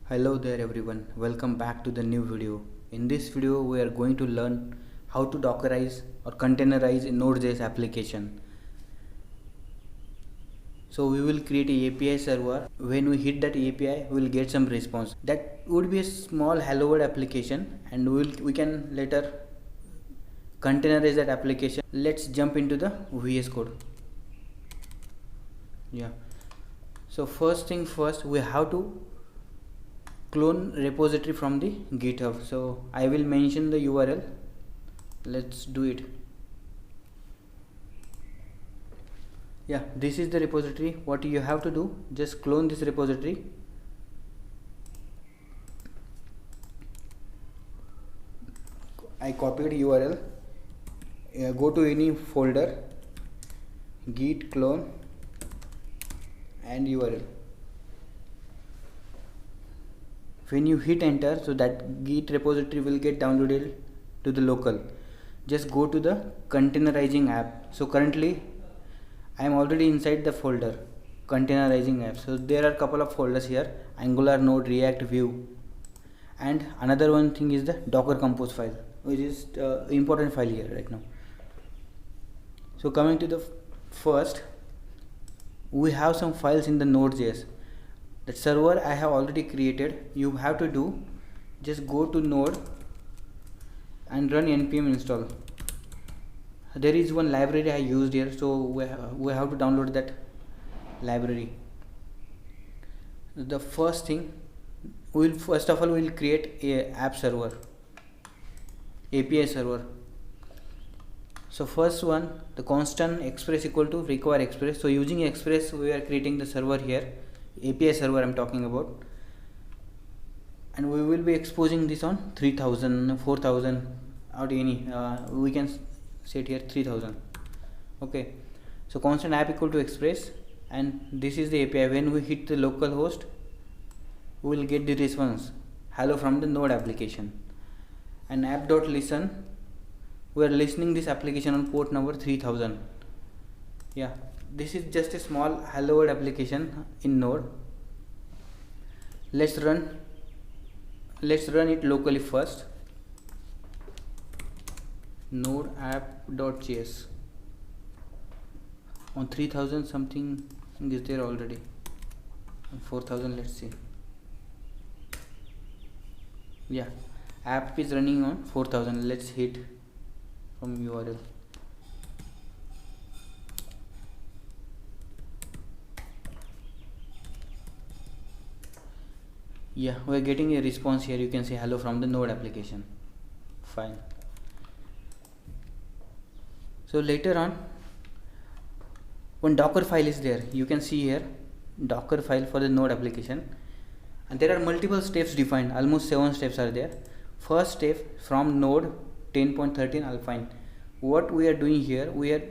Hello there everyone, welcome back to the new video. In this video we are going to learn how to dockerize or containerize a Node.js application. So we will create a API server. When we hit that API we will get some response. That would be a small hello world application and we can later containerize that application. Let's jump into the VS Code. So first thing first, we have to clone repository from the GitHub. So I will mention the URL. Let's do it. This is the repository. What you have to do, just clone this repository. I copied URL. Go to any folder, git clone and URL. When you hit enter, so that git repository will get downloaded to the local. Just go to the containerizing app. So currently I am already inside the folder containerizing app. So there are a couple of folders here: Angular, Node, React, Vue, and another one thing is the Docker Compose file, which is important file here right now. So coming to the first, we have some files in the Node.js. That server I have already created. You have to do, just go to node and run npm install. There is one library I used here, so we have to download that library. The first thing, first of all we'll create a app server, API server. So first one, the constant express equal to require express. So using express we are creating the server here, API server I'm talking about, and we will be exposing this on 3000, 4000 or any we can set here 3000. Okay, so constant app equal to express, and this is the API. When we hit the local host we will get the response hello from the node application. And app.listen, we are listening this application on port number 3000. This is just a small hello world application in Node. Let's run it locally first. Node app.js on 3000 something is there already. On 4000, let's see. App is running on 4000. Let's hit from URL. We are getting a response here. You can say hello from the node application. Fine. So later on, one Docker file is there. You can see here Docker file for the node application, and there are multiple steps defined. Almost 7 steps are there. First step, from node 10.13 Alpine. What we are doing here, we are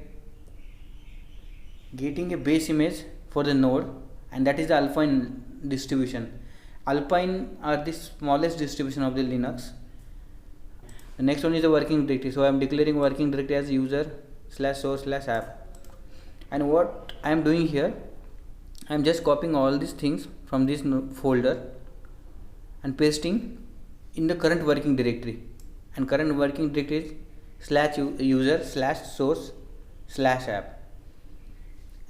getting a base image for the node, and that is the Alpine distribution. Alpine are the smallest distribution of the Linux. The next one is the working directory. So I am declaring working directory as user/source/app. And what I am doing here, I am just copying all these things from this folder and pasting in the current working directory. And current working directory is /user/source/app.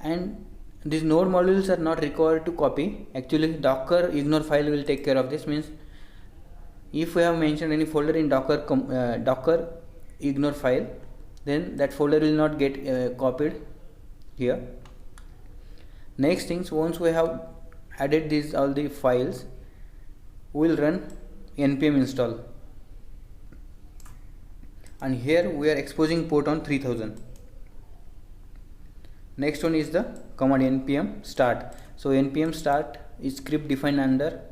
And these node modules are not required to copy. Actually docker ignore file will take care of this. Means if we have mentioned any folder in docker ignore file, then that folder will not get copied here. Next things, once we have added these all the files, we will run npm install, and here we are exposing port on 3000. Next one is the command npm start. So npm start is script defined under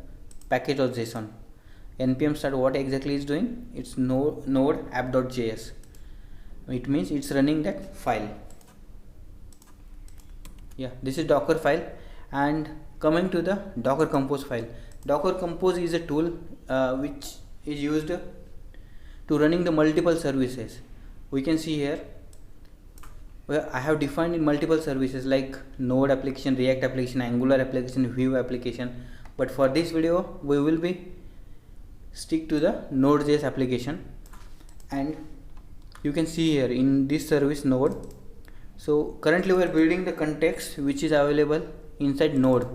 package.json. npm start, what exactly is doing? It's node app.js. It means it's running that file. This is Docker file. And coming to the Docker Compose file. Docker Compose is a tool which is used to running the multiple services. We can see here where I have defined in multiple services like Node application, React application, Angular application, Vue application. but for this video we will be stick to the Node.js application. And you can see here in this service node, so currently we are building the context which is available inside node.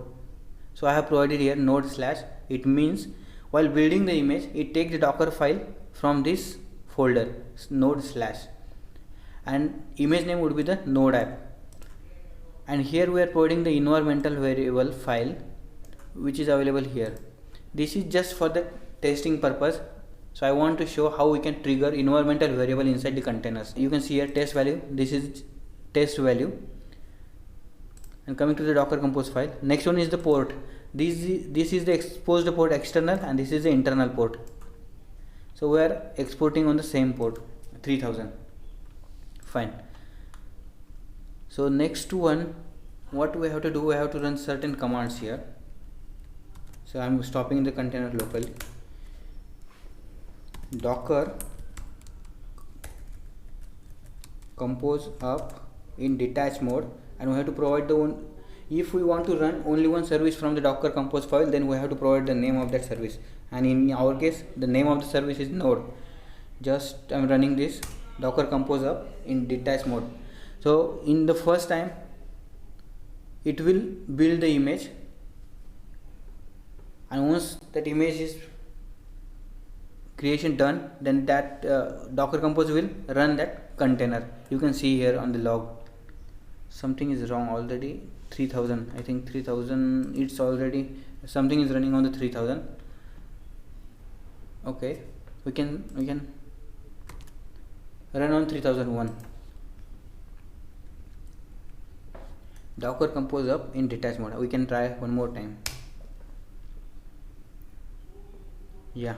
So I have provided here node slash. It means while building the image, it takes the Docker file from this folder node slash, and image name would be the node app. And here we are providing the environmental variable file which is available here. This is just for the testing purpose. So I want to show how we can trigger environmental variable inside the containers. You can see here test value. This is test value. And coming to the Docker Compose file, next one is the port. This is the exposed port external, and this is the internal port. So we are exporting on the same port 3000. Fine. So next one, what we have to do, we have to run certain commands here. So I'm stopping the container locally. Docker compose up in detached mode, and we have to provide the one. If we want to run only one service from the Docker compose file, then we have to provide the name of that service, and in our case the name of the service is node. Just I'm running this Docker compose up in detached mode. So in the first time it will build the image, and once that image is creation done, then that Docker compose will run that container. You can see here on the log something is wrong already. 3000, I think 3000, it's already something is running on the 3000. Okay, we can run on 3001. Docker compose up in detached mode. We can try one more time. Yeah,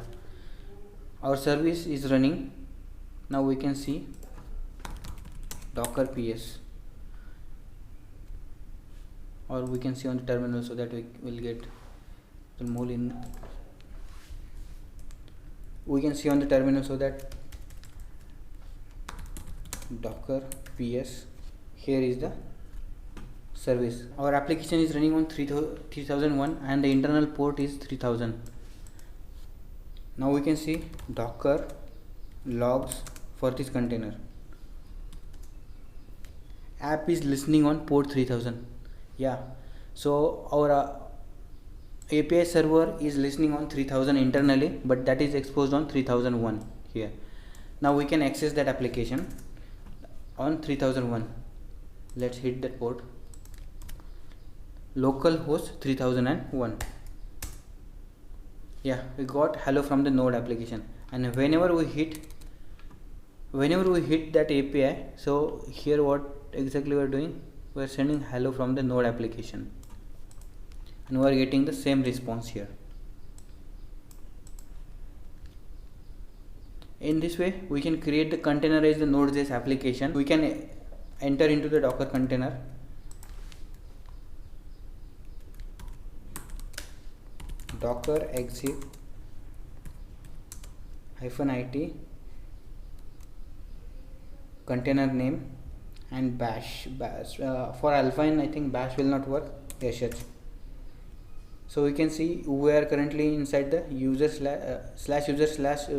our service is running. Now we can see Docker PS, or we can see on the terminal, so that we will get the mole in. We can see on the terminal, so that Docker PS, here is the service. Our application is running on 3001 and the internal port is 3000. Now we can see Docker logs for this container. App is listening on port 3000. Yeah, so our API server is listening on 3000 internally, but that is exposed on 3001 here. Now we can access that application on 3001. Let's hit that port, localhost 3001. Yeah, we got hello from the node application, and whenever we hit that API, so here what exactly we are doing, we are sending hello from the node application, and we are getting the same response here. In this way we can create the containerize the Node.js application. We can enter into the Docker container, docker exec -it container name and bash. For Alpine I think bash will not work. Yes. So we can see we are currently inside the user /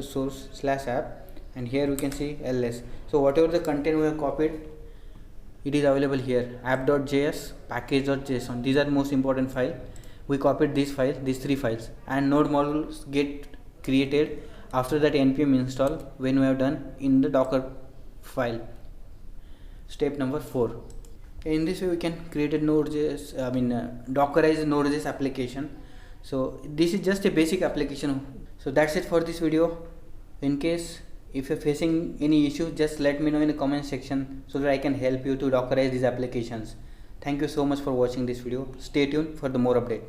source / app, and here we can see ls. So whatever the content we have copied, it is available here. app.js, package.json, these are the most important file. We copied these three files, and node modules get created after that npm install when we have done in the Docker file. Step number 4. In this way we can create a Node.js, Dockerize Node.js application. So this is just a basic application. So that's it for this video. In case if you're facing any issue, just let me know in the comment section so that I can help you to Dockerize these applications. Thank you so much for watching this video. Stay tuned for the more update.